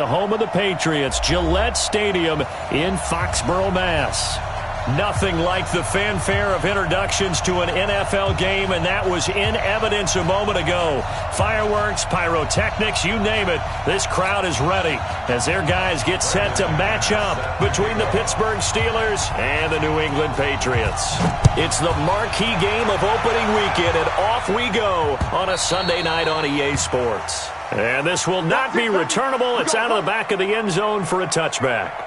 The home of the Patriots, Gillette Stadium in Foxborough, Mass. Nothing like the fanfare of introductions to an NFL game, and that was in evidence a moment ago. Fireworks, pyrotechnics, you name it. This crowd is ready as their guys get set to match up between the Pittsburgh Steelers and the New England Patriots. It's the marquee game of opening weekend, and off we go on a Sunday night on EA Sports. And this will not be returnable. It's out of the back of the end zone for a touchback.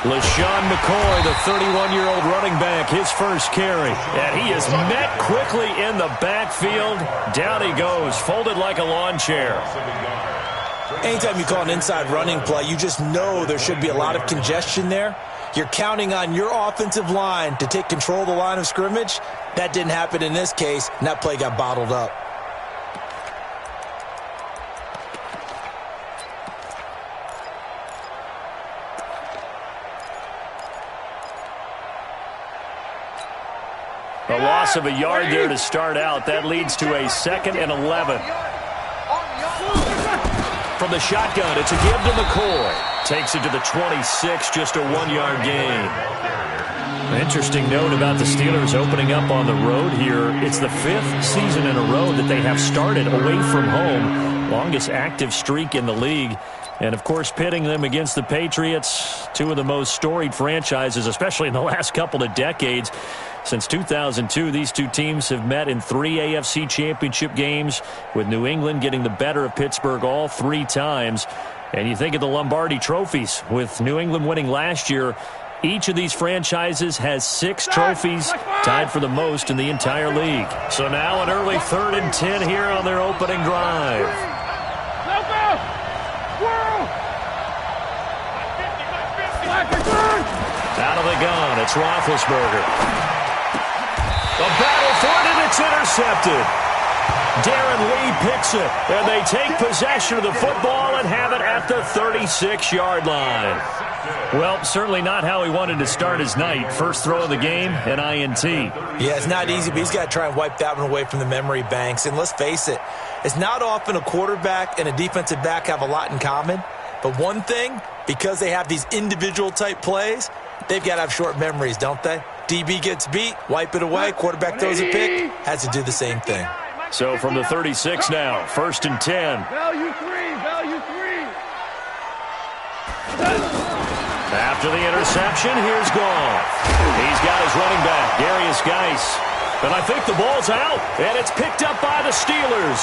LaShawn McCoy, the 31-year-old running back, his first carry. And he is met quickly in the backfield. Down he goes, folded like a lawn chair. Anytime you call an inside running play, you just know there should be a lot of congestion there. You're counting on your offensive line to take control of the line of scrimmage. That didn't happen in this case, and that play got bottled up. A loss of a yard there to start out. That leads to a 2nd and 11. From the shotgun, it's a give to McCoy. Takes it to the 26, just a 1-yard gain. An interesting note about the Steelers opening up on the road here. It's the 5th season in a row that they have started away from home. Longest active streak in the league. And, of course, pitting them against the Patriots, two of the most storied franchises, especially in the last couple of decades. Since 2002, these two teams have met in 3 AFC championship games, with New England getting the better of Pittsburgh all 3 times. And you think of the Lombardi trophies, with New England winning last year. Each of these franchises has 6 trophies, tied for the most in the entire league. So now an early 3rd and 10 here on their opening drive. Out of the gun, it's Roethlisberger. A battle for it, and it's intercepted. Darren Lee picks it, and they take possession of the football and have it at the 36-yard line. Well, certainly not how he wanted to start his night. First throw of the game, an INT. Yeah, it's not easy, but he's got to try and wipe that one away from the memory banks. And let's face it, it's not often a quarterback and a defensive back have a lot in common. But one thing, because they have these individual-type plays, they've got to have short memories, don't they? DB gets beat, wipe it away, quarterback throws a pick, has to do the same thing. So from the 36 now, 1st and 10. Value 3, value 3. After the interception, here's Goff. He's got his running back, Darius Geis. And I think the ball's out, and it's picked up by the Steelers.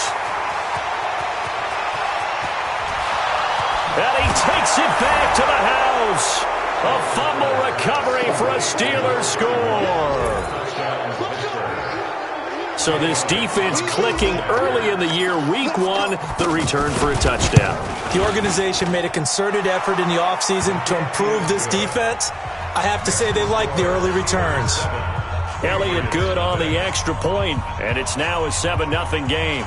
And he takes it back to the house. A fumble recovery for a Steelers score. So this defense clicking early in the year. Week 1, the return for a touchdown. The organization made a concerted effort in the offseason to improve this defense. I have to say they like the early returns. Elliott good on the extra point, and it's now a 7-0 game.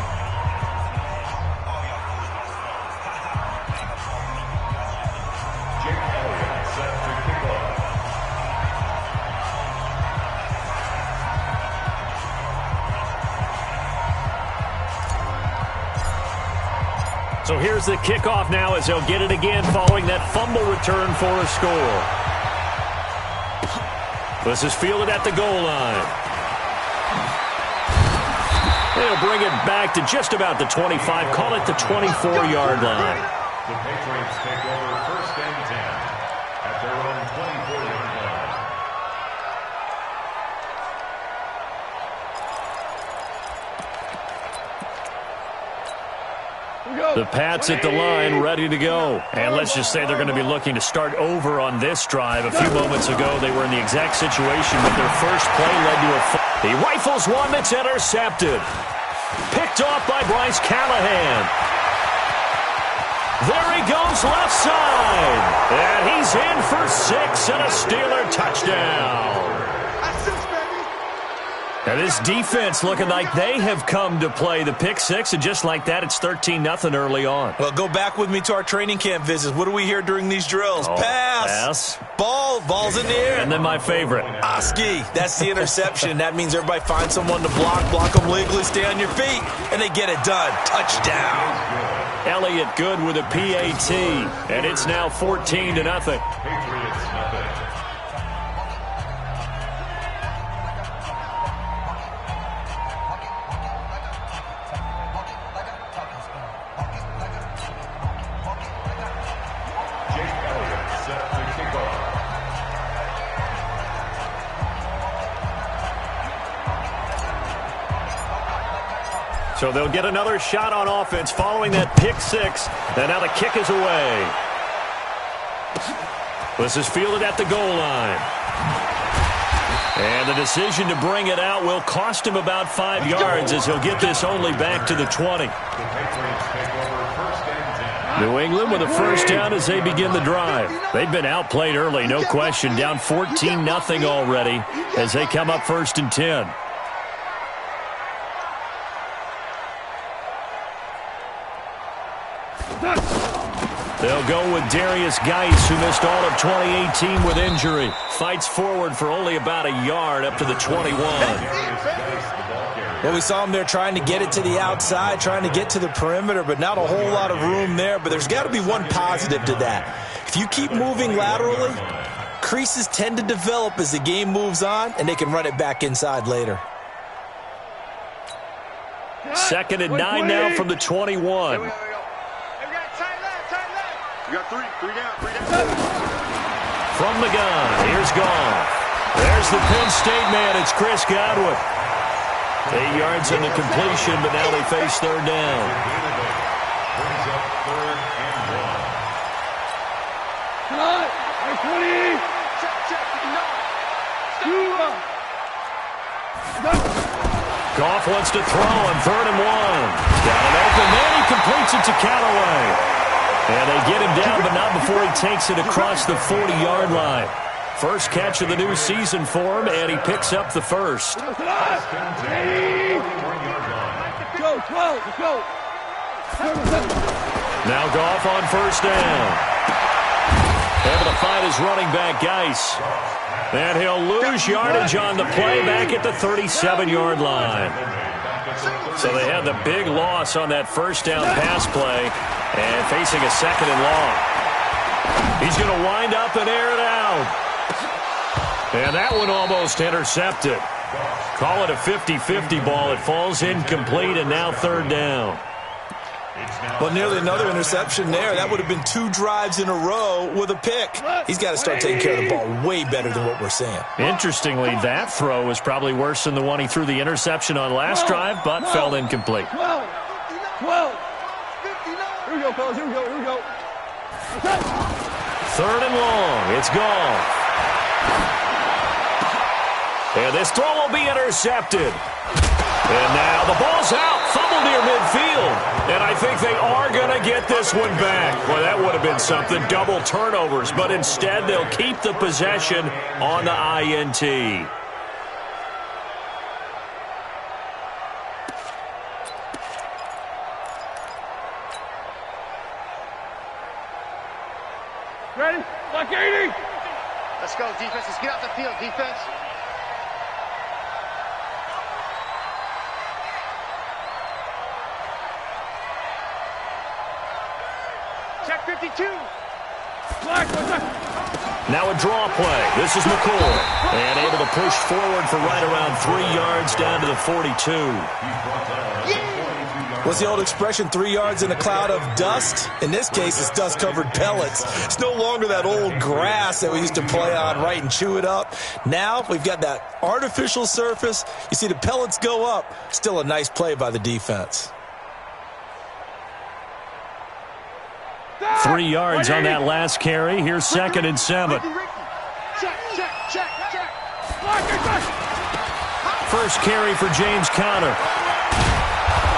So here's the kickoff now as they'll get it again following that fumble return for a score. This is fielded at the goal line. They'll bring it back to just about the 25, call it the 24-yard line. The Patriots take over 1st and 10 at their own 24-yard line. We go. The Pats at the line, ready to go. And let's just say they're going to be looking to start over on this drive. A few moments ago, they were in the exact situation, but their first play led to a... He rifles one that's intercepted. Picked off by Bryce Callahan. There he goes left side. And he's in for 6 and a Steeler touchdown. Now this defense looking like they have come to play the pick six, and just like that, it's 13-0 early on. Well, go back with me to our training camp visits. What do we hear during these drills? Pass. Ball's in the air. And then my favorite. Oski. That's the interception. That means everybody finds someone to block them legally, stay on your feet, and they get it done. Touchdown. Elliott good with a PAT, and it's now 14-0. Patriots nothing. So they'll get another shot on offense following that pick six. And now the kick is away. This is fielded at the goal line. And the decision to bring it out will cost him about 5 yards, as he'll get this only back to the 20. New England with a first down as they begin the drive. They've been outplayed early, no question. Down 14-0 already as they come up 1st and 10. They'll go with Darius Geis, who missed all of 2018 with injury. Fights forward for only about a yard up to the 21. Well, we saw him there trying to get it to the outside, trying to get to the perimeter, but not a whole lot of room there. But there's got to be one positive to that. If you keep moving laterally, creases tend to develop as the game moves on, and they can run it back inside later. 2nd and 9 now from the 21. You got three down. From the gun, here's Goff. There's the Penn State man, it's Chris Godwin. 8 yards in the completion, but now they face 3rd down. Brings up 3rd and 1. Cut. 20. Goff wants to throw on 3rd and 1. Got it open, then he completes it to Callaway. And they get him down, but not before he takes it across the 40-yard line. First catch of the new season for him, and he picks up the first. Go, 12. Let's go. Now Goff on 1st down. Able to find his running back, Geis. And he'll lose yardage on the play back at the 37-yard line. So they had the big loss on that first down pass play. And facing a 2nd and long. He's going to wind up and air it out. And that one almost intercepted. Call it a 50-50 ball. It falls incomplete, and now 3rd down. Well, nearly another interception there. That would have been 2 drives in a row with a pick. He's got to start taking care of the ball way better than what we're seeing. Interestingly, that throw was probably worse than the one he threw the interception on last drive, but fell incomplete. 12. Here we go, fellas. Here we go. 3rd and long. It's gone. And this throw will be intercepted. And now the ball's out. Fumble near midfield. And I think they are going to get this one back. Well, that would have been something. Double turnovers. But instead, they'll keep the possession on the INT. Ready? Like 80. Let's go, defense. Let's get out the field, defense. Check 52. Now a draw play. This is McCoy. And able to push forward for right around 3 yards down to the 42. What's the old expression, 3 yards in a cloud of dust? In this case, it's dust-covered pellets. It's no longer that old grass that we used to play on, right, and chew it up. Now we've got that artificial surface. You see the pellets go up. Still a nice play by the defense. 3 yards on that last carry. Here's 2nd and 7. First carry for James Conner.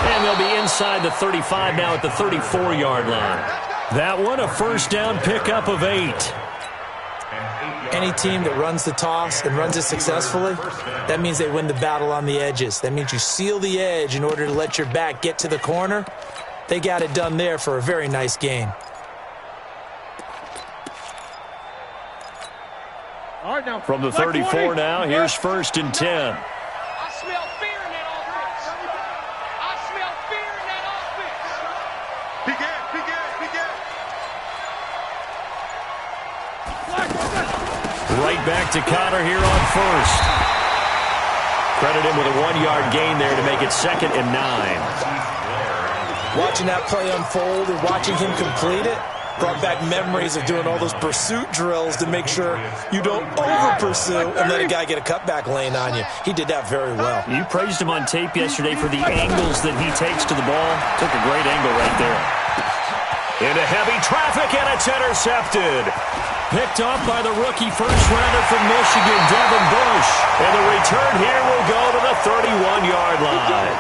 And they'll be inside the 35 now at the 34-yard line. That one, a first down pickup of 8. Any team that runs the toss and runs it successfully, that means they win the battle on the edges. That means you seal the edge in order to let your back get to the corner. They got it done there for a very nice gain. From the 34 now, here's 1st and 10. I smell fear in that offense. I smell fear in that offense. Right back to Conner here on 1st. Credit him with a 1-yard gain there to make it 2nd and 9. Watching that play unfold and watching him complete it brought back memories of doing all those pursuit drills to make sure you don't over-pursue and let a guy get a cutback lane on you. He did that very well. You praised him on tape yesterday for the angles that he takes to the ball. Took a great angle right there. Into heavy traffic, and it's intercepted. Picked off by the rookie first-rounder from Michigan, Devin Bush. And the return here will go to the 31-yard line.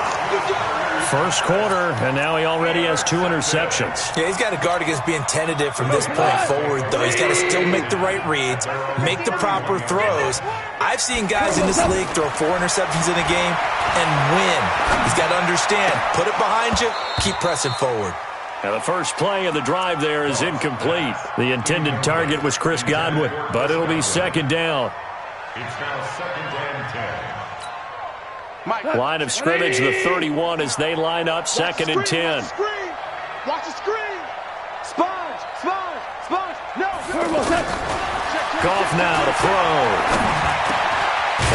First quarter, and now he already has 2 interceptions. Yeah, he's got to guard against being tentative from this point forward, though. He's got to still make the right reads, make the proper throws. I've seen guys in this league throw 4 interceptions in a game and win. He's got to understand, put it behind you, keep pressing forward. Now the first play of the drive there is incomplete. The intended target was Chris Godwin, but it'll be 2nd down. It's now 2nd and 10. Line of scrimmage, the 31 as they line up, 2nd and 10. Watch the screen. Sponge. No. Goff now to throw.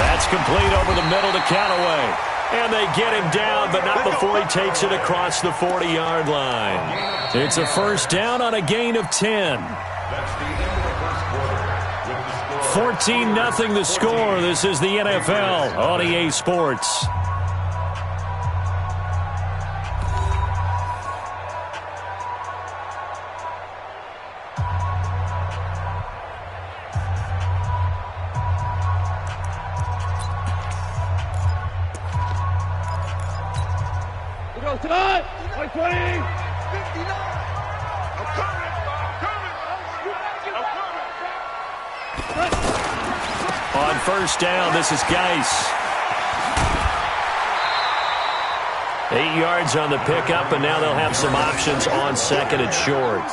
That's complete over the middle to Callaway. And they get him down, but not before he takes it across the 40-yard line. It's a first down on a gain of 10. 14-0 the score. This is the NFL on EA Sports. Tonight, 20. On first down, this is Geis. 8 yards on the pickup, and now they'll have some options on 2nd and short.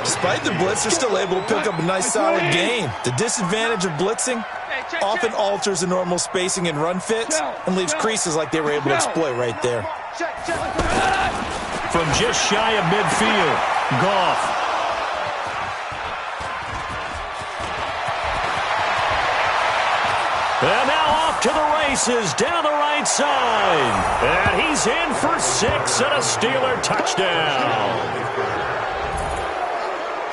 Despite the blitz, they're still able to pick up a nice solid gain. The disadvantage of blitzing often alters the normal spacing and run fits and leaves creases like they were able to exploit right there. From just shy of midfield, Goff. And now off to the races down the right side. And he's in for 6 and a Steeler touchdown.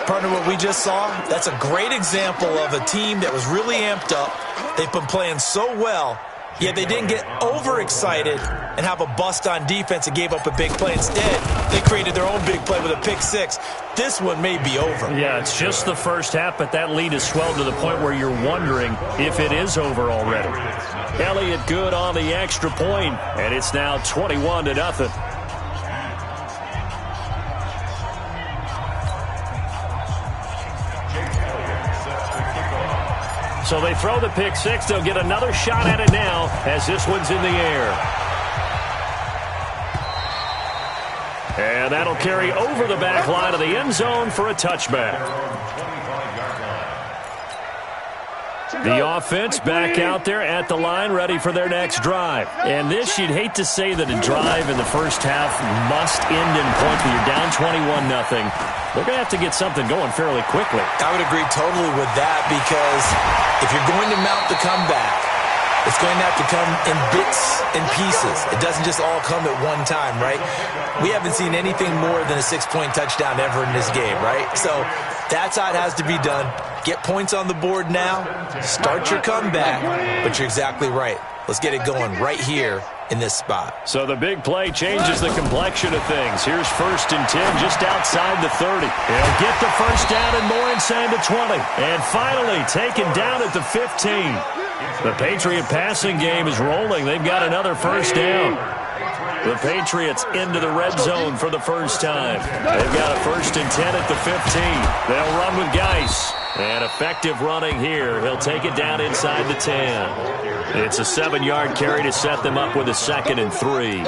Partner, what we just saw, that's a great example of a team that was really amped up. They've been playing so well, yet they didn't get overexcited and have a bust on defense and gave up a big play. Instead, they created their own big play with a pick 6. This one may be over. Yeah, it's just the first half, but that lead has swelled to the point where you're wondering if it is over already. Elliott good on the extra point, and it's now 21-0. So they throw the pick 6. They'll get another shot at it now as this one's in the air. And that'll carry over the back line of the end zone for a touchback. The offense back out there at the line, ready for their next drive. And this, you'd hate to say that a drive in the first half must end in points, but you're down 21-0. They're going to have to get something going fairly quickly. I would agree totally with that, because if you're going to mount the comeback, it's going to have to come in bits and pieces. It doesn't just all come at one time, right? We haven't seen anything more than a 6-point touchdown ever in this game, right? So that's how it has to be done. Get points on the board now, start your comeback, but you're exactly right. Let's get it going right here in this spot. So the big play changes the complexion of things. Here's 1st and 10 just outside the 30. He'll get the first down and more inside the 20. And finally taken down at the 15. The Patriot passing game is rolling. They've got another first down. The Patriots into the red zone for the first time. They've got a 1st and 10 at the 15. They'll run with Geis. And effective running here. He'll take it down inside the 10. It's a 7-yard carry to set them up with a 2nd and 3.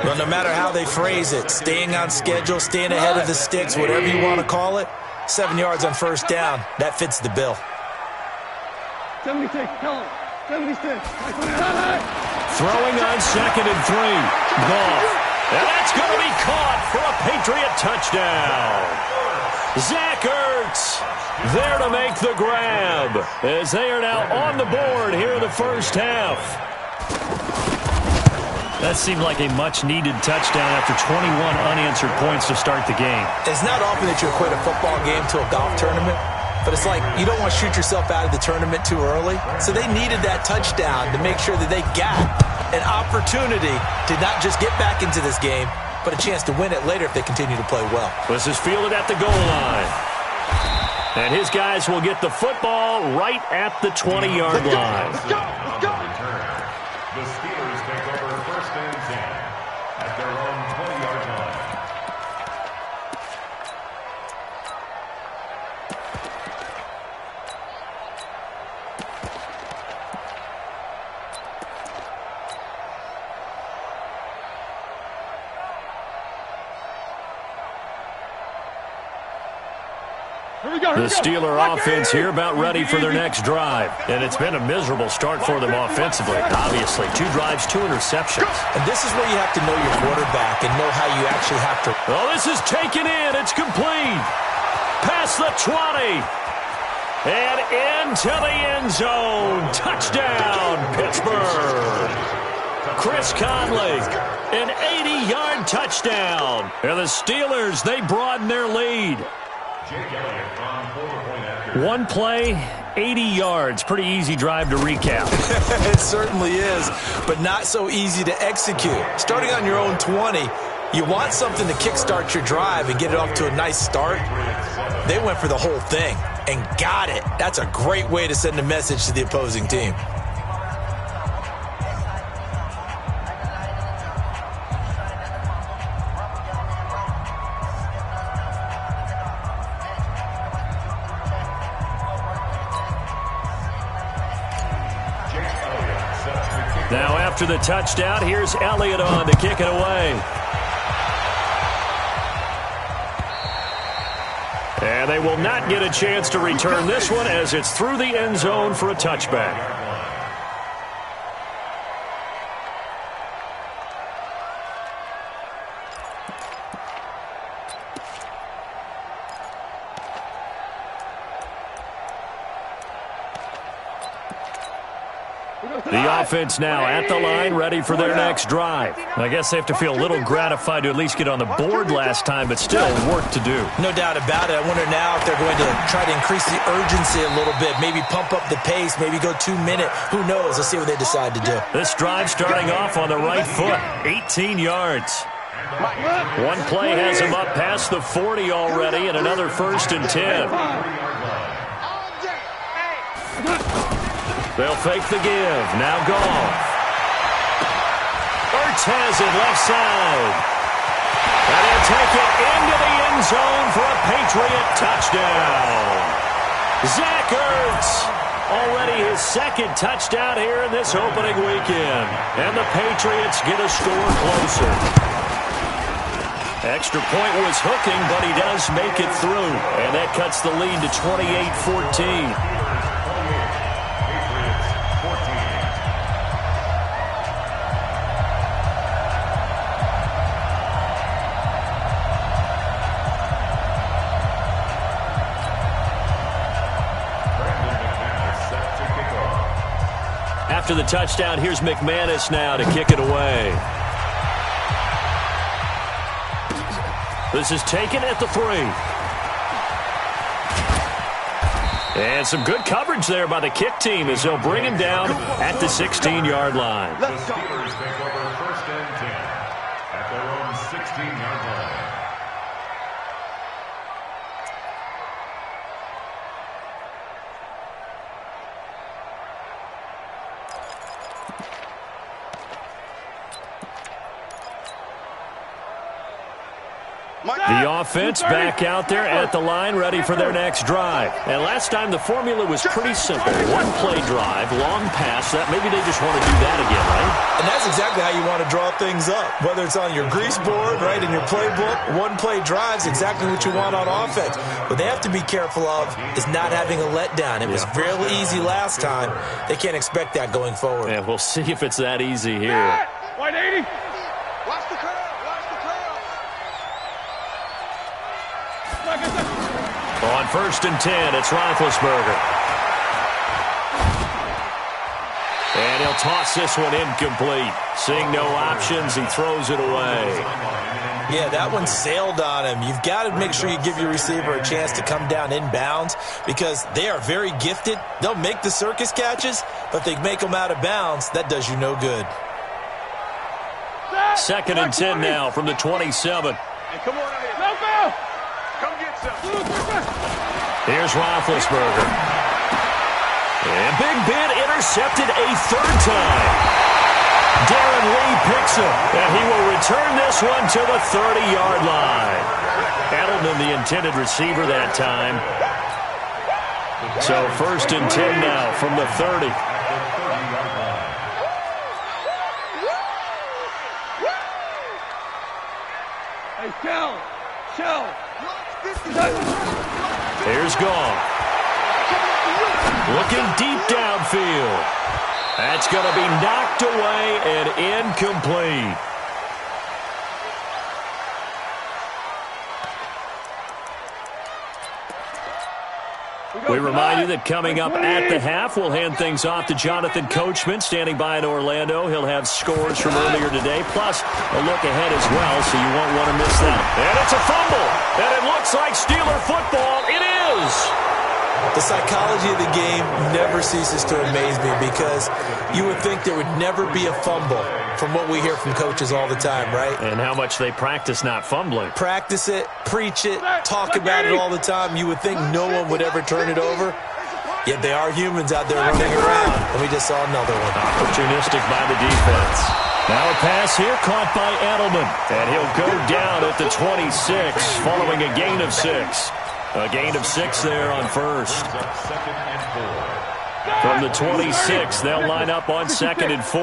Well, no matter how they phrase it, staying on schedule, staying ahead of the sticks, whatever you want to call it, 7 yards on first down, that fits the bill. 76, tell him. 76. Throwing on 2nd and 3. Goff. And that's going to be caught for a Patriot touchdown. Zach Ertz there to make the grab as they are now on the board here in the first half. That seemed like a much-needed touchdown after 21 unanswered points to start the game. It's not often that you equate a football game to a golf tournament, but it's like you don't want to shoot yourself out of the tournament too early. So they needed that touchdown to make sure that they got an opportunity to not just get back into this game, but a chance to win it later if they continue to play well. This is fielded at the goal line. And his guys will get the football right at the 20-yard line. The Steelers take over 1st and 10 at their own 20-yard line. The Steeler offense here about ready for their next drive. And it's been a miserable start for them offensively. Obviously, 2 drives, 2 interceptions. And this is where you have to know your quarterback and know how you actually have to. Oh, this is taken in. It's complete. Past the 20. And into the end zone. Touchdown, Pittsburgh. Chris Conley, an 80-yard touchdown. And the Steelers, they broaden their lead. One play, 80 yards. Pretty easy drive to recap. It certainly is, but not so easy to execute. Starting on your own 20, you want something to kickstart your drive and get it off to a nice start. They went for the whole thing and got it. That's a great way to send a message to the opposing team. Now after the touchdown, here's Elliott on to kick it away. And they will not get a chance to return this one as it's through the end zone for a touchback. The offense now at the line, ready for their next drive. I guess they have to feel a little gratified to at least get on the board last time, but still work to do. No doubt about it. I wonder now if they're going to try to increase the urgency a little bit, maybe pump up the pace, maybe go 2 minute. Who knows? Let's see what they decide to do. This drive starting off on the right foot, 18 yards. One play has him up past the 40 already, and another 1st and 10. They'll fake the give. Now Goff. Ertz has it left side. And he'll take it into the end zone for a Patriot touchdown. Zach Ertz. Already his 2nd touchdown here in this opening weekend. And the Patriots get a score closer. Extra point was hooking, but he does make it through. And that cuts the lead to 28-14. After the touchdown, here's McManus now to kick it away. This is taken at the 3. And some good coverage there by the kick team as they'll bring him down at the 16-yard line. The Steelers take over 1st and 10 at their own 16-yard line. The offense back out there at the line, ready for their next drive. And last time the formula was pretty simple. One-play drive, long pass. That maybe they just want to do that again, right? And that's exactly how you want to draw things up. Whether it's on your grease board, right, in your playbook, one-play drive's exactly what you want on offense. What they have to be careful of is not having a letdown. It was real easy last time. They can't expect that going forward. And we'll see if it's that easy here. 180. Watch the curve. Watch the curve. On 1st and 10, it's Roethlisberger. And he'll toss this one incomplete. Seeing no options, he throws it away. Yeah, that one sailed on him. You've got to make sure you give your receiver a chance to come down inbounds because they are very gifted. They'll make the circus catches, but they make them out of bounds. That does you no good. 2nd and 10 now from the 27. Hey, come on out here. No foul. Come get some. Here's Roethlisberger. And Big Ben intercepted a 3rd time. Darren Lee picks him, and he will return this one to the 30-yard line. Edelman, the intended receiver that time. So 1st and 10 now from the 30. Hey, Shell. Here's Goff. Looking deep downfield. That's going to be knocked away and incomplete. We remind you that coming up at the half, we'll hand things off to Jonathan Coachman, standing by in Orlando. He'll have scores from earlier today, plus a look ahead as well, so you won't want to miss that. And it's a fumble, and it looks like Steeler football. It is. The psychology of the game never ceases to amaze me because you would think there would never be a fumble from what we hear from coaches all the time, right? And how much they practice not fumbling. Practice it, preach it, talk about it all the time. You would think no one would ever turn it over. Yet they are humans out there running around, and we just saw another one. Opportunistic by the defense. Now a pass here caught by Edelman, and he'll go down at the 26 following a gain of 6. A gain of 6 there on 1st. From the 26, they'll line up on 2nd and 4.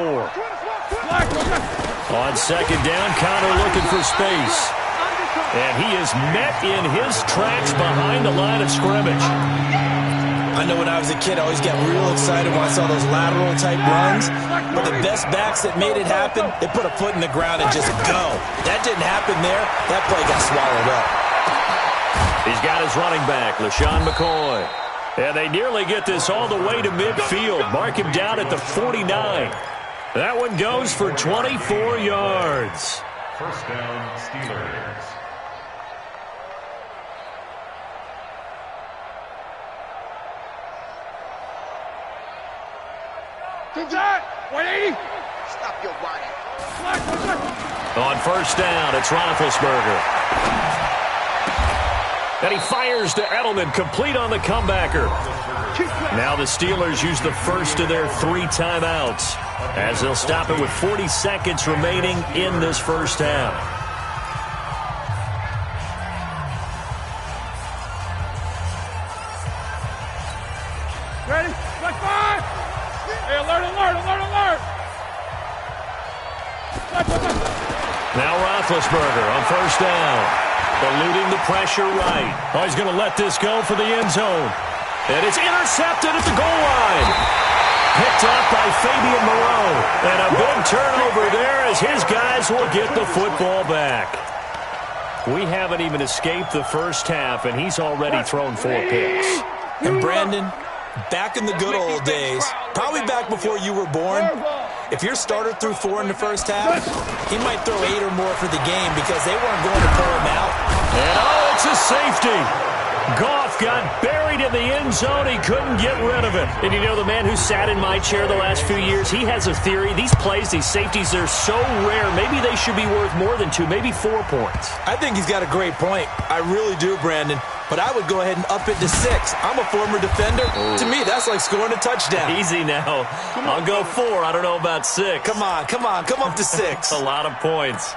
On 2nd down, Connor looking for space. And he is met in his tracks behind the line of scrimmage. I know when I was a kid, I always got real excited when I saw those lateral-type runs. But the best backs that made it happen, they put a foot in the ground and just go. That didn't happen there. That play got swallowed up. He's got his running back, LaShawn McCoy. And they nearly get this all the way to midfield. Mark him down at the 49. That one goes for 24 yards. 1st down, Steelers. Inside. 180. Stop your whining. On 1st down, it's Roethlisberger. And he fires to Edelman, complete on the comebacker. Now the Steelers use the first of their 3 timeouts as they'll stop it with 40 seconds remaining in this first half. Ready? Black 5. Hey, alert. Now Roethlisberger on 1st down. Eluding the pressure right. Oh, he's going to let this go for the end zone. And it's intercepted at the goal line. Picked up by Fabian Moreau. And a big turnover there as his guys will get the football back. We haven't even escaped the first half, and he's already thrown 4 picks. And Brandon, back in the good old days, probably back before you were born, if your starter threw 4 in the first half, he might throw 8 or more for the game because they weren't going to pull him out. And, oh, it's a safety. Goff got buried in the end zone. He couldn't get rid of it. And you know, the man who sat in my chair the last few years, he has a theory. These plays, these safeties, they're so rare. Maybe they should be worth more than 2, maybe 4 points. I think he's got a great point. I really do, Brandon. But I would go ahead and up it to 6. I'm a former defender. To me, that's like scoring a touchdown. Easy now. I'll go 4. I don't know about 6. Come on. Come up to 6. A lot of points.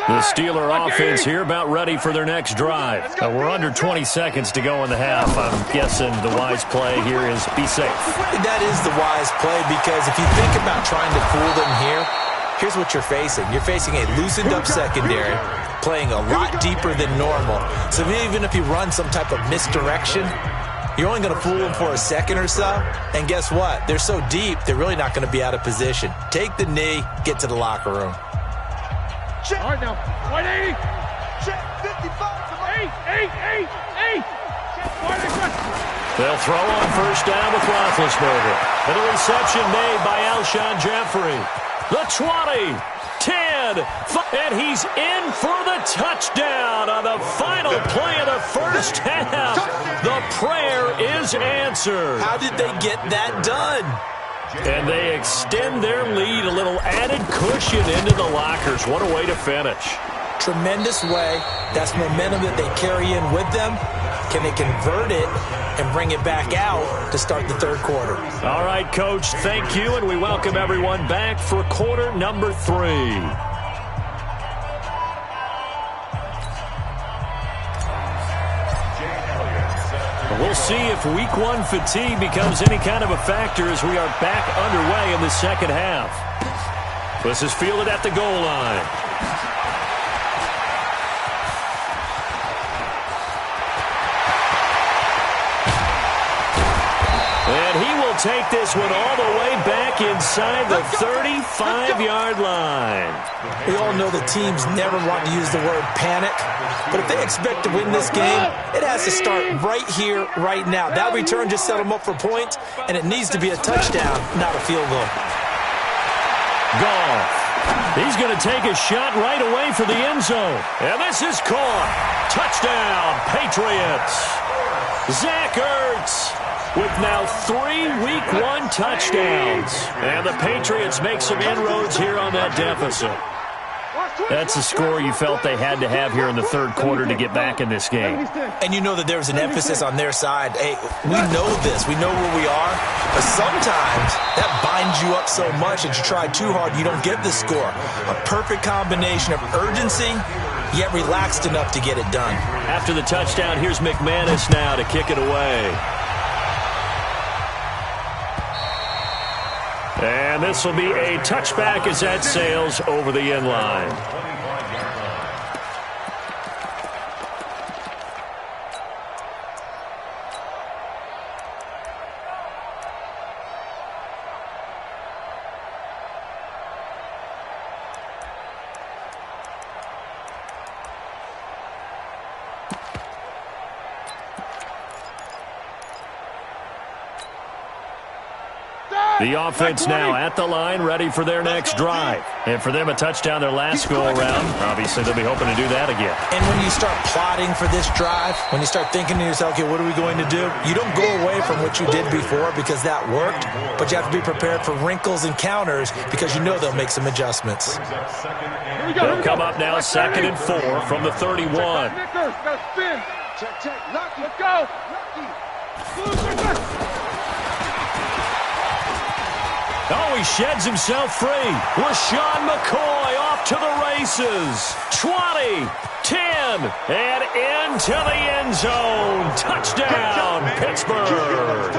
The Steeler offense here about ready for their next drive. We're under 20 seconds to go in the half. I'm guessing the wise play here is be safe. That is the wise play because if you think about trying to fool them here, here's what you're facing. You're facing a loosened up secondary, playing a lot deeper than normal. So even if you run some type of misdirection, you're only going to fool them for a second or so. And guess what? They're so deep, they're really not going to be out of position. Take the knee, get to the locker room. Check. All right, now. 180. Check. 55. 8. They'll throw on first down with Roethlisberger. And a reception made by Alshon Jeffrey. The 20, 10, and he's in for the touchdown on the final play of the first half. The prayer is answered. How did they get that done? And they extend their lead, a little added cushion into the lockers. What a way to finish. Tremendous way. That's momentum that they carry in with them. Can they convert it and bring it back out to start the third quarter? All right, Coach, thank you, and we welcome everyone back for quarter number 3. We'll see if week 1 fatigue becomes any kind of a factor as we are back underway in the second half. This is fielded at the goal line. And he will take this one all the way back inside the 35-yard line. We all know the teams never want to use the word panic, but if they expect to win this game, it has to start right here, right now. That return just set them up for points, and it needs to be a touchdown, not a field goal. Goff. He's going to take a shot right away for the end zone. And this is caught. Touchdown, Patriots. Zach Ertz with now 3 Week 1 touchdowns. And the Patriots make some inroads here on that deficit. That's a score you felt they had to have here in the third quarter to get back in this game. And you know that there was an emphasis on their side. Hey, we know this. We know where we are. But sometimes that binds you up so much that you try too hard, you don't get the score. A perfect combination of urgency, yet relaxed enough to get it done. After the touchdown, here's McManus now to kick it away. And this will be a touchback as that sails over the end line. The offense now at the line, ready for their next drive. And for them, a touchdown their last go-around. Obviously, they'll be hoping to do that again. And when you start plotting for this drive, when you start thinking to yourself, okay, what are we going to do? You don't go away from what you did before because that worked, but you have to be prepared for wrinkles and counters because you know they'll make some adjustments. They'll come up now 2nd and 4 from the 31. Let's go. Oh, he sheds himself free. LaShawn McCoy off to the races. 20, 10, and into the end zone. Touchdown, Pittsburgh.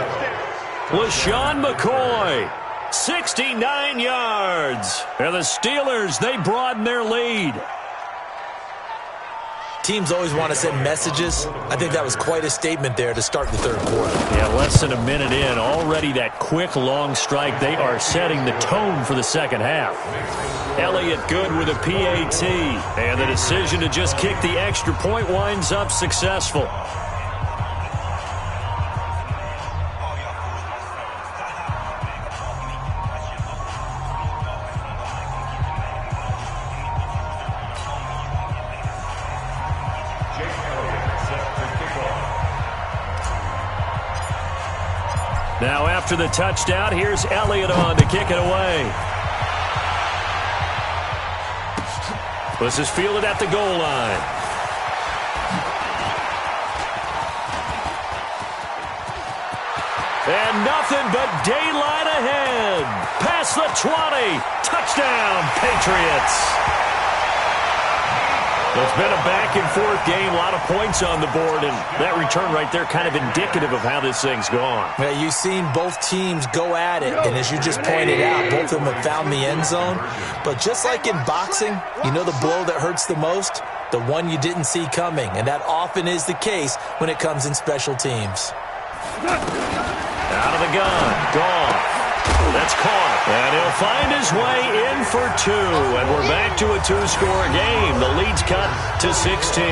LaShawn McCoy, 69 yards. And the Steelers, they broaden their lead. Teams always want to send messages. I think that was quite a statement there to start the third quarter. Yeah, less than a minute in. Already that quick, long strike. They are setting the tone for the second half. Elliott good with a PAT. And the decision to just kick the extra point winds up successful. Now after the touchdown, here's Elliott on to kick it away. This is fielded at the goal line. And nothing but daylight ahead. Past the 20. Touchdown, Patriots. It's been a back-and-forth game, a lot of points on the board, and that return right there kind of indicative of how this thing's gone. Yeah, you've seen both teams go at it, and as you just pointed out, both of them have found the end zone. But just like in boxing, you know the blow that hurts the most? The one you didn't see coming, and that often is the case when it comes in special teams. Out of the gun, Goff. That's caught, and he'll find his way in for 2, and we're back to a 2-score game. The lead's cut to 16.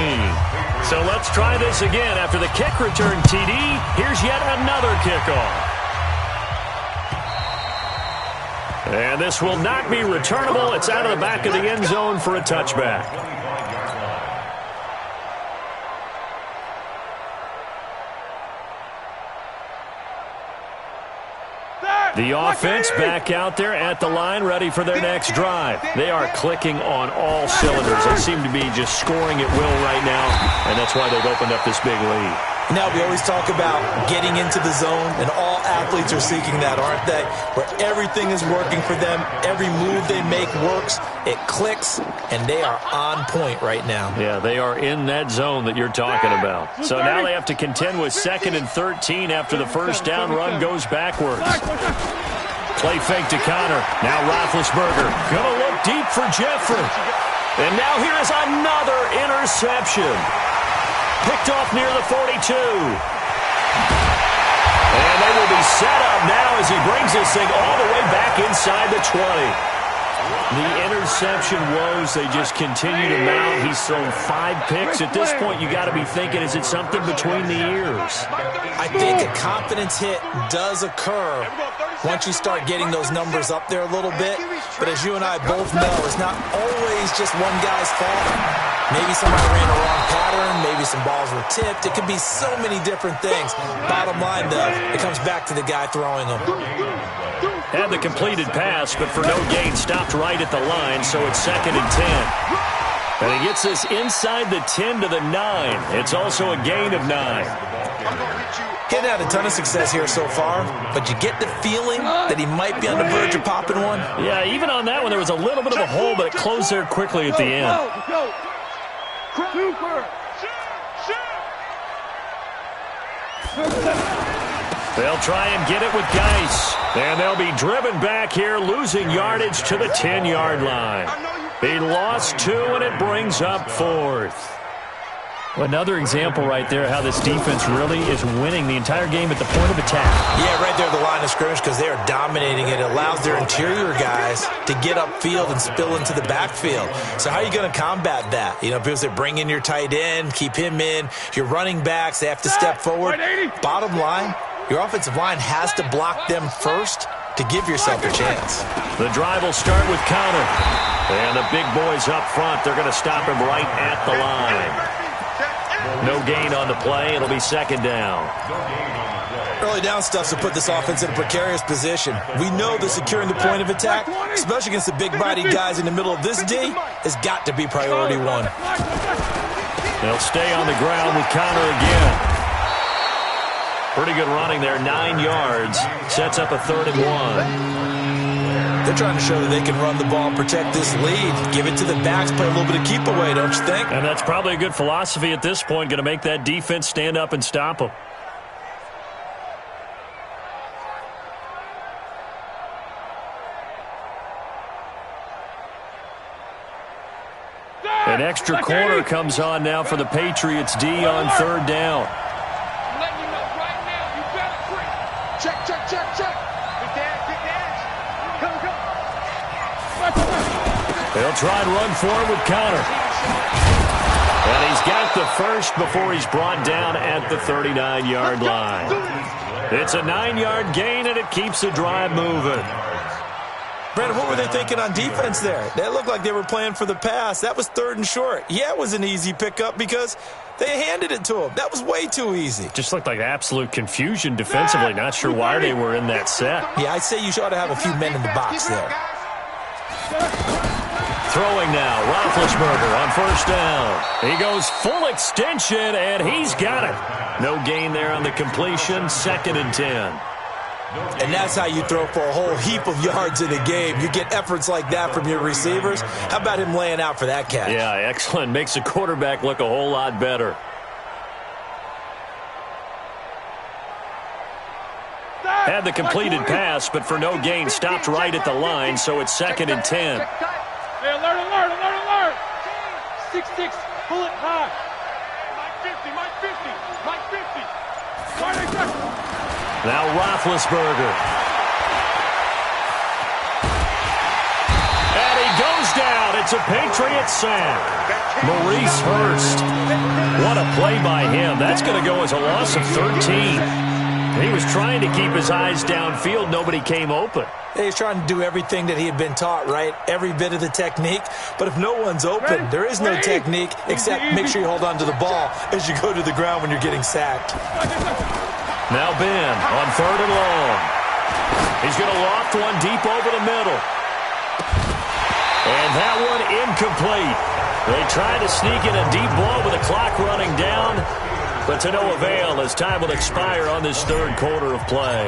So let's try this again. After the kick return TD, here's yet another kickoff. And this will not be returnable. It's out of the back of the end zone for a touchback. The offense back out there at the line, ready for their next drive. They are clicking on all cylinders. They seem to be just scoring at will right now, and that's why they've opened up this big lead. Now, we always talk about getting into the zone, and all athletes are seeking that, aren't they? Where everything is working for them, every move they make works, it clicks, and they are on point right now. Yeah, they are in that zone that you're talking about. So now they have to contend with 2nd and 13 after the first down run goes backwards. Play fake to Connor. Now Roethlisberger going to look deep for Jeffrey. And now here is another interception. Picked off near the 42. And they will be set up now as he brings this thing all the way back inside the 20. The interception woes, they just continue to mount. He's thrown 5 picks. At this point, you got to be thinking, is it something between the ears? I think a confidence hit does occur once you start getting those numbers up there a little bit. But as you and I both know, it's not always just one guy's fault. Maybe somebody ran a wrong pattern. Maybe some balls were tipped. It could be so many different things. Bottom line, though, it comes back to the guy throwing them. Had the completed pass, but for no gain, stopped right at the line, so it's 2nd and 10. And he gets this inside the 10 to the 9. It's also a gain of 9. Getting had a ton of success here so far, but you get the feeling that he might be on the verge of popping one. Yeah, even on that one, there was a little bit of a hole, but it closed there quickly at the end. Go. Super. They'll try and get it with Geis. And they'll be driven back here, losing yardage to the 10-yard line. He lost 2, and it brings up 4th. Another example right there how this defense really is winning the entire game at the point of attack. Yeah, right there at the line of scrimmage because they are dominating it. It allows their interior guys to get upfield and spill into the backfield. So how are you going to combat that? You know, people say bring in your tight end, keep him in. Your running backs, they have to step forward. Bottom line, your offensive line has to block them first to give yourself a chance. The drive will start with Connor. And the big boys up front, they're going to stop him right at the line. No gain on the play. It'll be 2nd down. Early down stuff to put this offense in a precarious position. We know that securing the point of attack, especially against the big-bodied guys in the middle of this D, has got to be priority 1. They'll stay on the ground with Connor again. Pretty good running there, 9 yards. Sets up a 3rd and 1. They're trying to show that they can run the ball and protect this lead. Give it to the backs, play a little bit of keep away, don't you think? And that's probably a good philosophy at this point, going to make that defense stand up and stop them. An extra corner comes on now for the Patriots D on 3rd down. I'm letting you know right now, you better free. Check. Good dash. Come. They'll try and run forward with Connor. And he's got the first before he's brought down at the 39-yard line. It's a 9-yard gain, and it keeps the drive moving. Brandon, what were they thinking on defense there? That looked like they were playing for the pass. That was 3rd and short. Yeah, it was an easy pickup because they handed it to him. That was way too easy. Just looked like absolute confusion defensively. Not sure why they were in that set. Yeah, I'd say you ought to have a few men in the box there. Throwing now, Roethlisberger on 1st down. He goes full extension, and he's got it. No gain there on the completion, 2nd and 10. And that's how you throw for a whole heap of yards in a game. You get efforts like that from your receivers. How about him laying out for that catch? Yeah, excellent. Makes the quarterback look a whole lot better. Had the completed pass, but for no gain, stopped right at the line, so it's 2nd and 10. Hey, alert, alert, alert, alert! 6-6, pull it high. Mike 50, Mike 50, Mike 50. Now Roethlisberger. And he goes down. It's a Patriots sack. Maurice Hurst. What a play by him. That's going to go as a loss of 13. He was trying to keep his eyes downfield. Nobody came open. He's trying to do everything that he had been taught, right? Every bit of the technique. But if no one's open, there is no technique except make sure you hold on to the ball as you go to the ground when you're getting sacked. Now Ben on 3rd and long. He's going to loft one deep over the middle. And that one incomplete. They tried to sneak in a deep ball with the clock running down, but to no avail as time will expire on this 3rd quarter of play.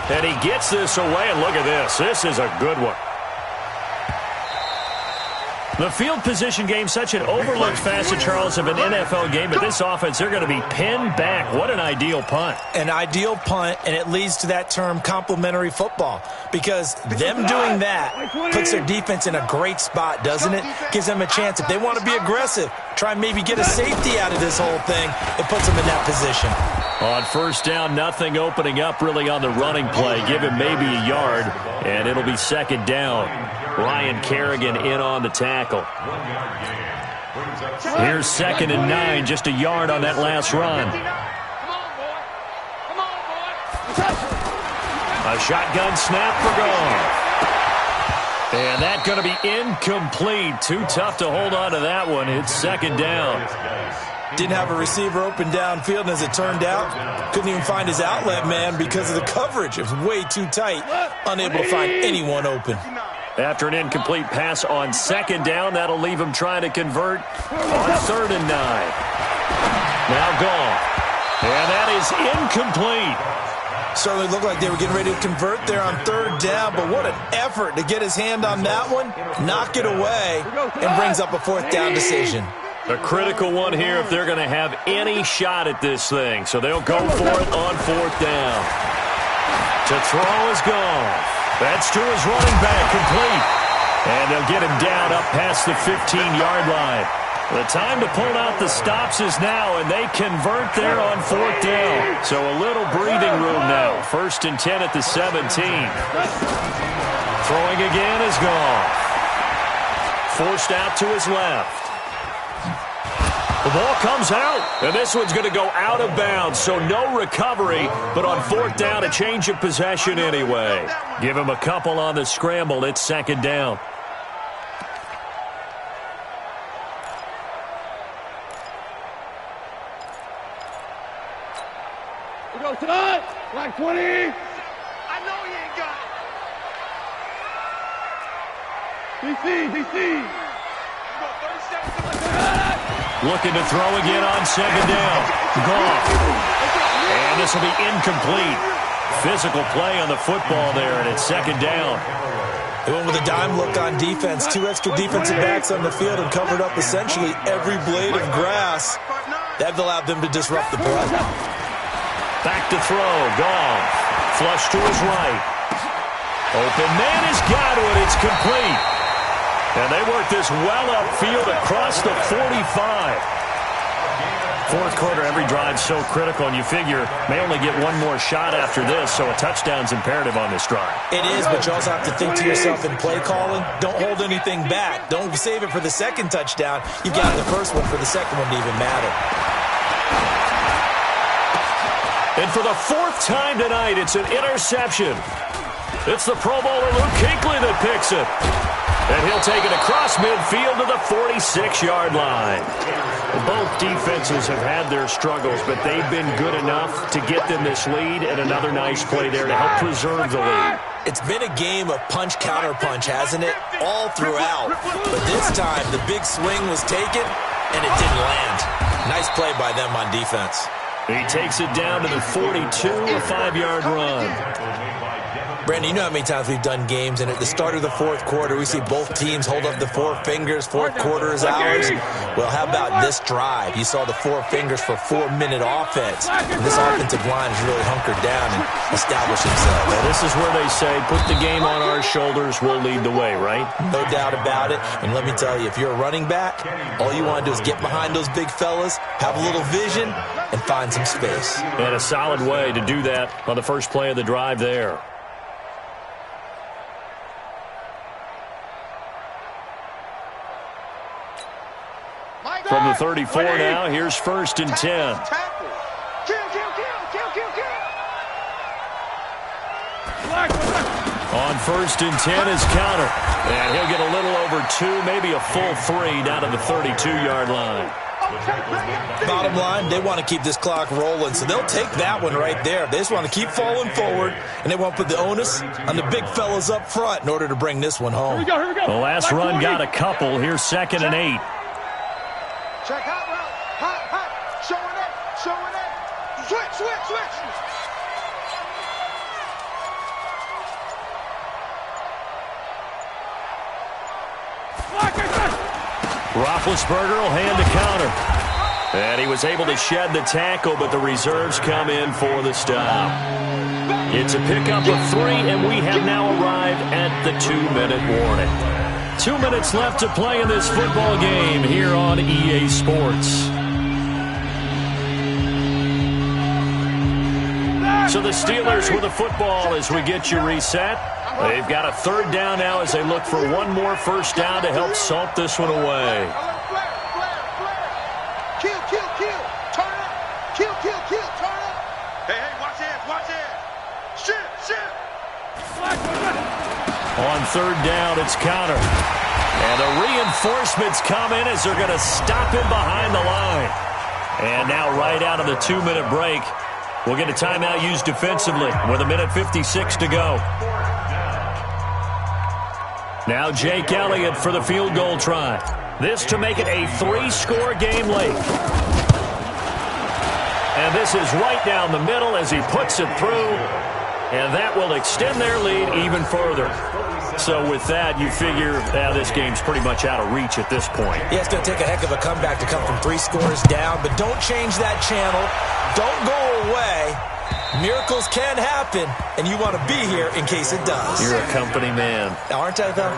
And he gets this away, and look at this. This is a good one. The field position game, such an overlooked facet, Charles, of an NFL game, but this offense, they're going to be pinned back. What an ideal punt. An ideal punt, and it leads to that term complementary football, because them doing that puts their defense in a great spot, doesn't it? Gives them a chance. If they want to be aggressive, try and maybe get a safety out of this whole thing, it puts them in that position. On 1st down, nothing opening up really on the running play. Give him maybe a yard, and it'll be 2nd down. Ryan Kerrigan in on the tackle. Here's 2nd and 9, just a yard on that last run. A shotgun snap for gone. And that's going to be incomplete. Too tough to hold on to that one. It's 2nd down. Didn't have a receiver open downfield, and as it turned out, couldn't even find his outlet man because of the coverage. It was way too tight, unable to find anyone open. After an incomplete pass on 2nd down, that'll leave him trying to convert on 3rd and 9. Now gone. And that is incomplete. Certainly looked like they were getting ready to convert there on 3rd down, but what an effort to get his hand on that one, knock it away, and brings up a 4th down decision. A critical one here if they're going to have any shot at this thing. So they'll go for it on 4th down. To throw is gone. That's to his running back, complete. And they'll get him down up past the 15-yard line. The time to pull out the stops is now, and they convert there on 4th down. So a little breathing room now. 1st and 10 at the 17. Throwing again is gone. Forced out to his left. The ball comes out, and this one's going to go out of bounds, so no recovery, but on 4th down, a change of possession anyway. Give him a couple on the scramble. It's 2nd down. We go tonight, like 20. I know you ain't got it. DC. You go 37 seconds. Looking to throw again on 2nd down. Goff. And this will be incomplete. Physical play on the football there, and it's 2nd down. They went with a dime look on defense. 2 extra defensive backs on the field and covered up essentially every blade of grass. That allowed them to disrupt the play. Back to throw. Goff. Flush to his right. Open man has got it. It's complete. And they work this well upfield across the 45. 4th quarter, every drive so critical, and you figure may only get one more shot after this, so a touchdown's imperative on this drive. It is, but you also have to think to yourself in play calling, don't hold anything back. Don't save it for the 2nd touchdown. You've got the first one for the 2nd one to even matter. And for the 4th time tonight, it's an interception. It's the Pro Bowler Luke Kuechly that picks it. And he'll take it across midfield to the 46-yard line. Both defenses have had their struggles, but they've been good enough to get them this lead, and another nice play there to help preserve the lead. It's been a game of punch-counter-punch, hasn't it? All throughout. But this time, the big swing was taken, and it didn't land. Nice play by them on defense. He takes it down to the 42, a 5-yard run. Brandon, you know how many times we've done games, and at the start of the fourth quarter, we see both teams hold up the four fingers, fourth quarter is ours. Well, how about this drive? You saw the four fingers for 4-minute offense. And this offensive line has really hunkered down and established itself. Well, this is where they say, put the game on our shoulders, we'll lead the way, right? No doubt about it. And let me tell you, if you're a running back, all you want to do is get behind those big fellas, have a little vision, and find some space. And a solid way to do that on the first play of the drive there. From the 34 now, here's 1st and 10. On 1st and 10 is counter. And he'll get a little over 2, maybe a full 3 down to the 32-yard line. Bottom line, they want to keep this clock rolling, so they'll take that one right there. They just want to keep falling forward, and they want to put the onus on the big fellas up front in order to bring this one home. Here we go. The last run got a couple. Here's 2nd and 8. Check hot route. Hot. Showing it. Switch. Roethlisberger will hand the counter. And he was able to shed the tackle, but the reserves come in for the stop. It's a pickup of 3, and we have now arrived at the 2-minute warning. 2 minutes left to play in this football game here on EA Sports. So the Steelers with the football as we get you reset. They've got a 3rd down now as they look for one more first down to help salt this one away. Kill. Turn up. Kill. Turn up. Hey, watch it. Shift. On 3rd down, it's counter. And the reinforcements come in as they're going to stop him behind the line. And now right out of the 2-minute break, we'll get a timeout used defensively with 1:56 to go. Now Jake Elliott for the field goal try. This to make it a 3-score game late. And this is right down the middle as he puts it through. And that will extend their lead even further. So with that, you figure this game's pretty much out of reach at this point. Yeah, it's going to take a heck of a comeback to come from 3 scores down, but don't change that channel. Don't go away. Miracles can happen, and you want to be here in case it does. You're a company man. Aren't I, though?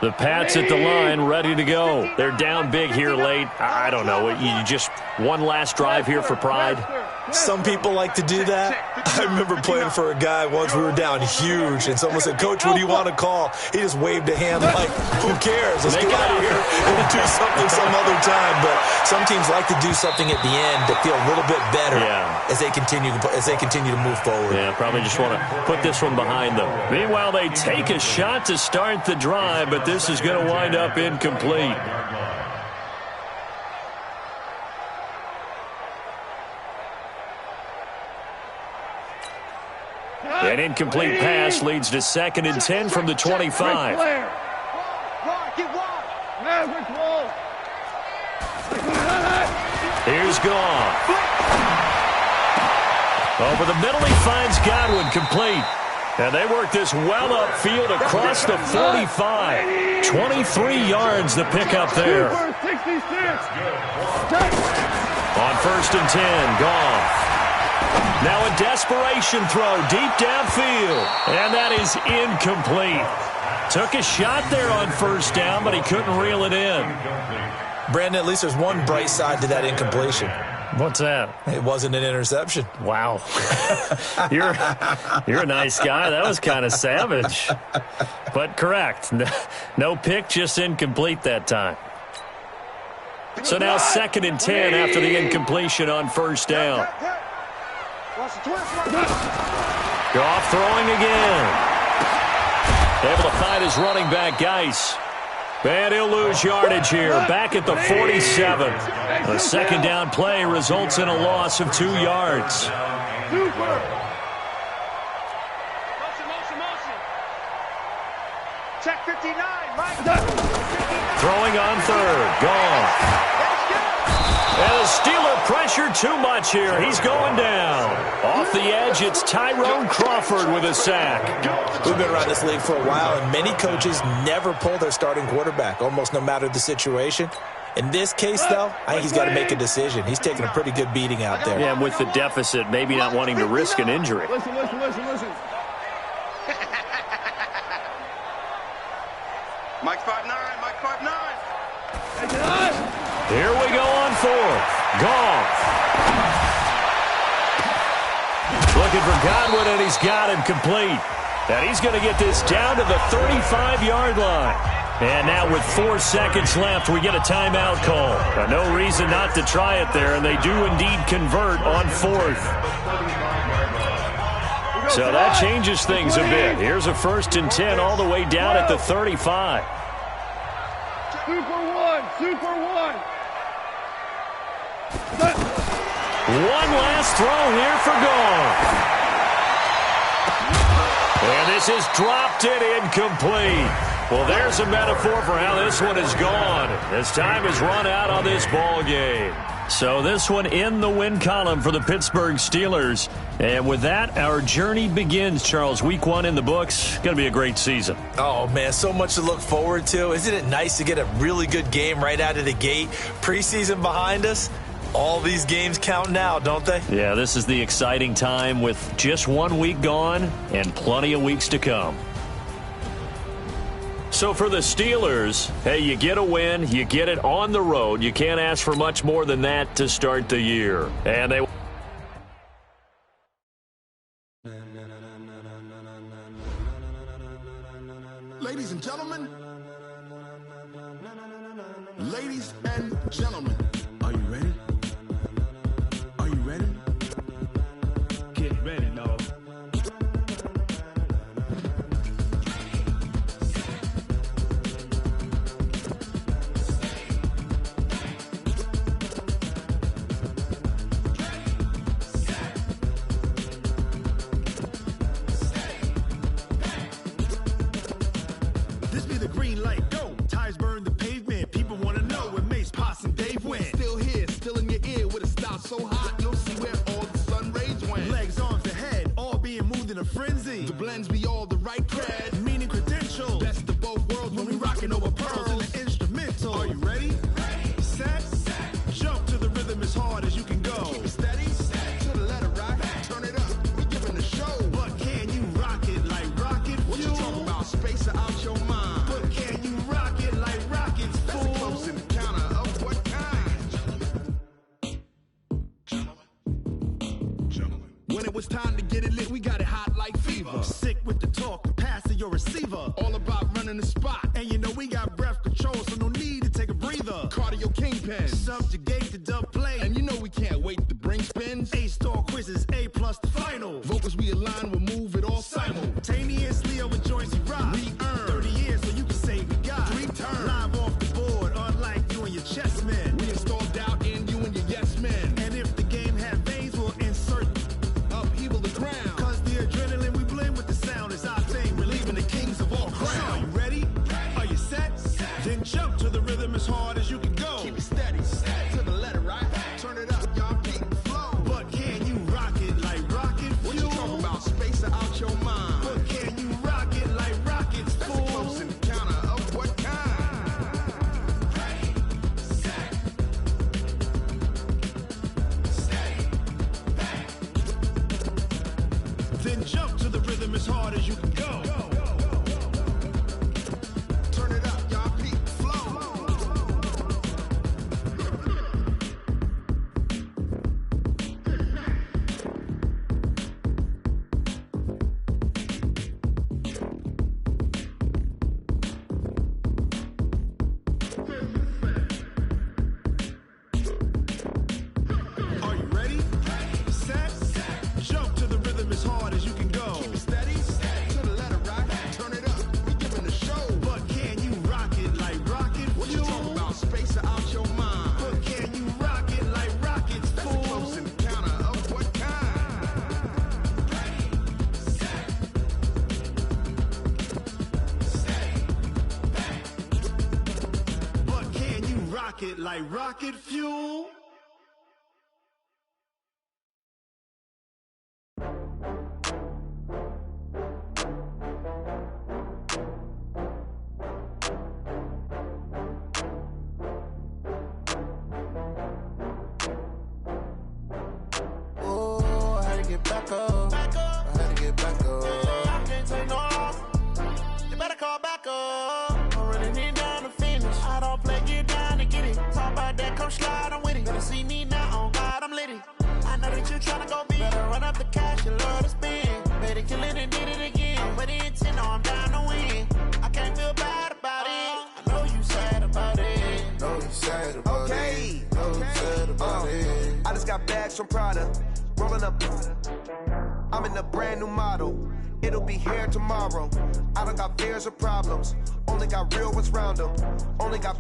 The Pats at the line, ready to go. They're down big here late. I don't know. You just one last drive here for pride? Some people like to do that. I remember playing for a guy once. We were down huge, and someone said, "Coach, what do you want to call?" He just waved a hand like, "Who cares? Let's get out of here and do something some other time." But some teams like to do something at the end to feel a little bit better as they continue to move forward. Yeah, probably just want to put this one behind them. Meanwhile, they take a shot to start the drive, but this is going to wind up incomplete. An incomplete pass leads to 2nd and 10 from the 25. Here's Goff. Over the middle, he finds Godwin, complete. And they work this well upfield across the 45. 23 yards the pickup there. On 1st and 10, Goff. Now a desperation throw deep downfield. And that is incomplete. Took a shot there on 1st down, but he couldn't reel it in. Brandon, at least there's one bright side to that incompletion. What's that? It wasn't an interception. Wow. You're a nice guy. That was kind of savage. But correct. No pick, just incomplete that time. So now 2nd and 10 after the incompletion on first down. Goff throwing again. Able to find his running back, Geis. And he'll lose yardage here, back at the 47. The 2nd down play results in a loss of 2 yards. Check 59, Mike. Throwing on 3rd. Gone. And the Steeler pressure too much here. He's going down. Off the edge, it's Tyrone Crawford with a sack. We've been around this league for a while, and many coaches never pull their starting quarterback, almost no matter the situation. In this case, though, I think he's got to make a decision. He's taking a pretty good beating out there. Yeah, and with the deficit, maybe not wanting to risk an injury. Listen. Mike 5'9", Mike 5'9". Here we go on 4th. Goff. Looking for Godwin, and he's got him complete. And he's going to get this down to the 35-yard line. And now with 4 seconds left, we get a timeout call. No reason not to try it there, and they do indeed convert on 4th. So that changes things a bit. Here's a 1st and 10 all the way down at the 35. Super one. One last throw here for Goff. And this is dropped it incomplete. Well, there's a metaphor for how this one is gone. As time has run out on this ball game. So this one in the win column for the Pittsburgh Steelers. And with that, our journey begins, Charles. Week 1 in the books. Going to be a great season. Oh, man, so much to look forward to. Isn't it nice to get a really good game right out of the gate? Preseason behind us. All these games count now, don't they? Yeah, this is the exciting time with just 1 week gone and plenty of weeks to come. So for the Steelers, hey, you get a win, you get it on the road. You can't ask for much more than that to start the year. And they... Ladies and gentlemen, ladies and gentlemen, are you ready? Are you ready? Get ready, dog. This be the green light, go. Tires burn the pavement. People want to know where Mace, Potts, and Dave went. Still here, still in your ear with a style so hot, you'll see where all the sun rays went. Legs, arms, and head, all being moved in a frenzy. The blends be all the right cred, meaning credentials. Best of both worlds when we rocking over pearls in the instrumental. Are you ready? Set, jump to the rhythm as hard as you can go. Keep it steady, to the letter right, turn it up, we giving the show. But can you rock it like rocket fuel? What you talking about, space out your mind? But can you rock it like rockets, fool? That's a close encounter of what kind? Gentlemen. When it was time to get it lit, we got it hot like fever. Sick with the talk, the pass to your receiver. All about running the spot. And you know we got breath control, so no need to take a breather. Cardio kingpin, subjugate the dub play. And you know we can't wait to bring spins. A-star quizzes, A+ the final. Vocals we align, we'll move it all simultaneously over joints we rock. We earn 30 years, so you can say we got 3 turns. Live off the board, unlike you and your chess men. We install doubt in you and your yes men. And if the game had veins, we'll insert upheaval the ground. Cause the adrenaline we blend with the sound is our thing. Relieving the kings of all crowns. So are you ready? Are you set? Then jump to the rhythm as hard as you can go. Keep it steady, to the letter right. Turn it up, y'all keep the flow. But can you rock it like rocket fuel? What you talking about, space out your mind? But can you rock it like rockets, fool? That's a close encounter of what kind? Then jump to the rhythm as hard as you can go. Turn it up, y'all keep the flow. pocket like rocket fuel. Back up. I had to get back up. I can't take no loss. You better call back up. I'm running it down to finish. I don't play, get down to get it. Talk about that, come slide, I'm with it. Better see me now, on God, I'm litty. I know that you tryna go big. Better run up the cash, you love to spend. Better kill it and did it again. I'm with the intent, no, I'm down to win. I can't feel bad about it. I know you sad about it. Know you sad about it. Know you sad about it. I just got bags from Prada. Rolling up, I'm in a brand new model. It'll be here tomorrow. I don't got fears or problems. Only got real ones round them. Only got.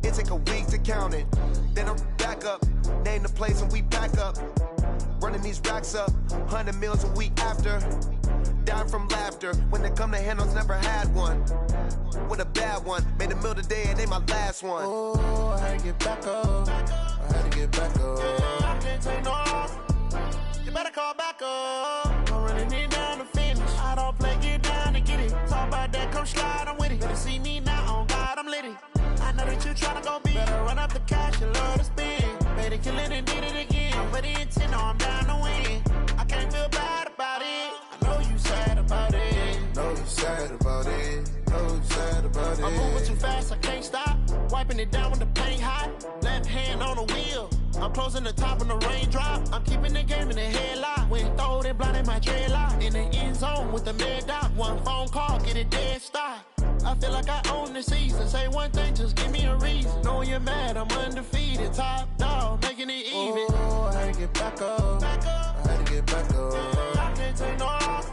It take a week to count it. Then I'm back up. Name the place and we back up. Running these racks up. 100 meals a week after. Down from laughter. When they come to handles, never had one. With a bad one. Made a meal today and ain't my last one. Oh, I had to get back up. I had to get back up. I can't take no loss. You better call back up. I'm running it down to finish. I don't play, get down to get it. Talk about that, come slide, I'm with it. Better see me now, on God, I'm litty. I know that you tryna go big. Better run up the cash, you love to spend. Better kill it and did it again. I'm with the intent, no, I'm down to win. I can't feel bad about it. I know you sad about it. Know you sad about it. Know you sad about it. I'm moving too fast, I can't stop. Wiping it down with the paint hot. Left hand on the wheel. I'm closing the top on the raindrop. I'm keeping the game in the headlock. When throwed and blinded my dreadlock. In the end zone with the mad dot. One phone call, get it dead stop. I feel like I own the season. Say one thing, just give me a reason. Knowing you're mad, I'm undefeated. Top dog, making it even. Oh, I had to get back up. I had to get back up. I can't take no loss.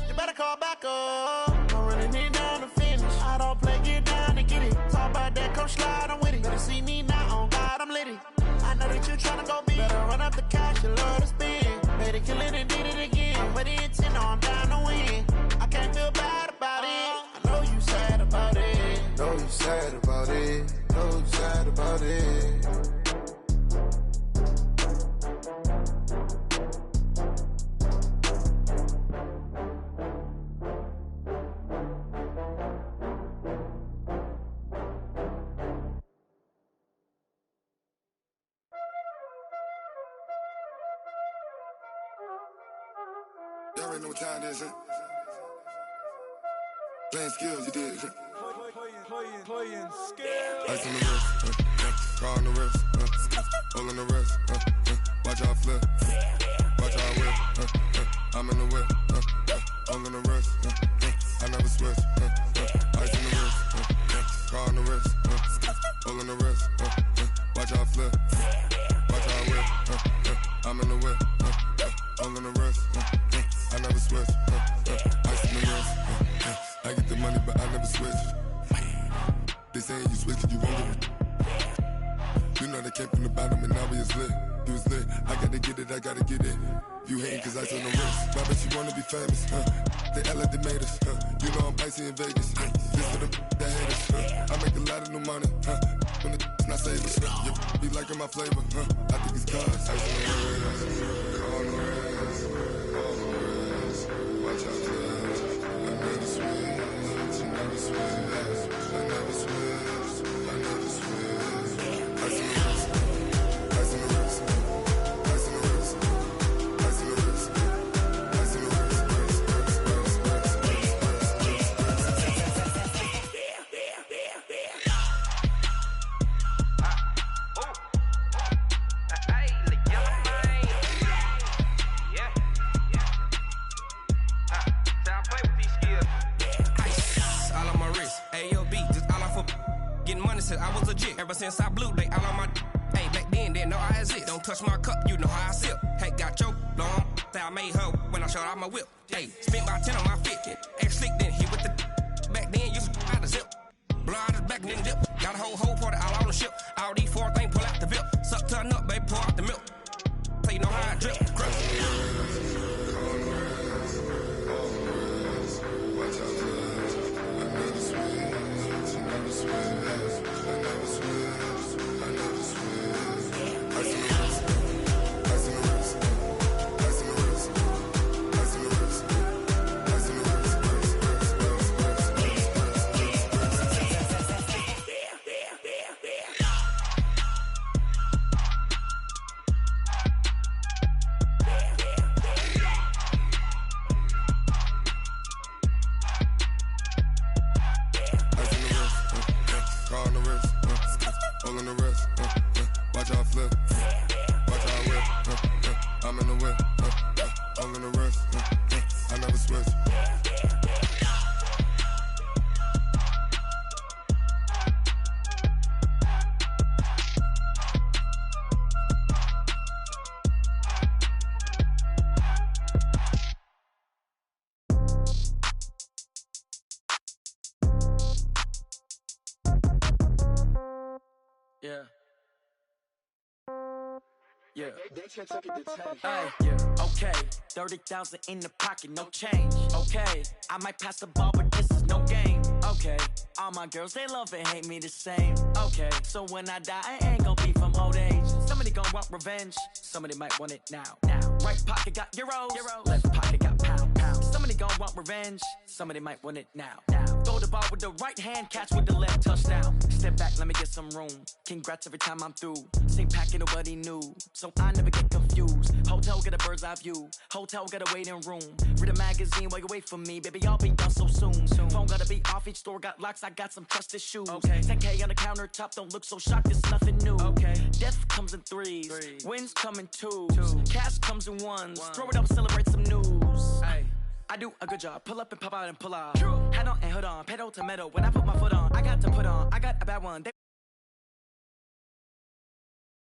You better call back up. I'm running it down to finish. I don't play, get down to get it. Talk about that, come slide, I'm with it. Better see me now, on God, I'm litty. I know that you tryna go big. Better run up the cash, you love to spend. Better kill it and did it again. I'm with the intent, no, I'm down to win. I can't feel bad about it. I know you sad about it. Know you sad about it. Know you sad about it. Y'all already know what time it is, huh? Playing skills, you did, huh? Playing skills. Ice on the wrist, car on the wrist, hole in the wrist, watch how I flip, watch how I whip, I'm in the whip, hole in the wrist, I never switch, ice on the wrist, car on the wrist, hole in the wrist, watch how I flip, watch how I whip, I'm in the whip, hole in the wrist, I never switch, ice on the wrist, I get the money but I never switch. They saying you switch and you won't get it. You know they came from the bottom and now we is lit. You was lit, I gotta get it, I gotta get it. You hating cause ice on the wrist. Why bet you wanna be famous, They act like they made us, You know I'm icy in Vegas, This for the that hate us, I make a lot of new money, When it's not savers, You be liking my flavor, I think it's cause ice on the wrist, on the wrist, on the wrist. Watch out, cuz I never switch, I never switch, I never switch, I never switch. Ice on the wrist, ice on the wrist, ice on the wrist, ice on the wrist, ice on the wrist, I was legit. Ever since I blew, they all on my hey, back then, didn't know I exist. Don't touch my cup, you know how I sip. Hey, got your long, say I made her when I showed out my whip. Hey, spent about 10 on my fit. Ex slick, then hit with the back then, used to out the zip. Blow out his back, then dip. Got a whole party all on the ship. All these four things, pull out the VIP. Suck turn up, baby, pour out the milk. So you know how I drip. Watch out, cuz I never switch, I never switch, I never switch. Yeah. Hey, yeah. Okay. 30,000 in the pocket, no change. Okay. I might pass the ball, but this is no game. Okay. All my girls, they love and hate me the same. Okay. So when I die, I ain't gonna be from old age. Somebody gon' want revenge. Somebody might want it now. Right pocket got euros. Left pocket got pound. Somebody gon' want revenge. Somebody might want it now. Throw the ball with the right hand, catch with the left, touchdown. Step back, let me get some room. Congrats every time I'm through. Same packet, nobody knew, so I never get confused. Hotel get a bird's eye view. Hotel get a waiting room. Read a magazine while you wait for me, baby. I'll be done so soon. Phone gotta be off. Each store got locks. I got some trusted shoes. Okay. 10K on the countertop. Don't look so shocked. It's nothing new. Okay. Death comes in threes. Wins come in twos. Cash comes in ones. Throw it up, celebrate some news. Hey. I do a good job, pull up and pop out and pull out. Hat on and hood on, pedal to metal. When I put my foot on, I got to put on. I got a bad one.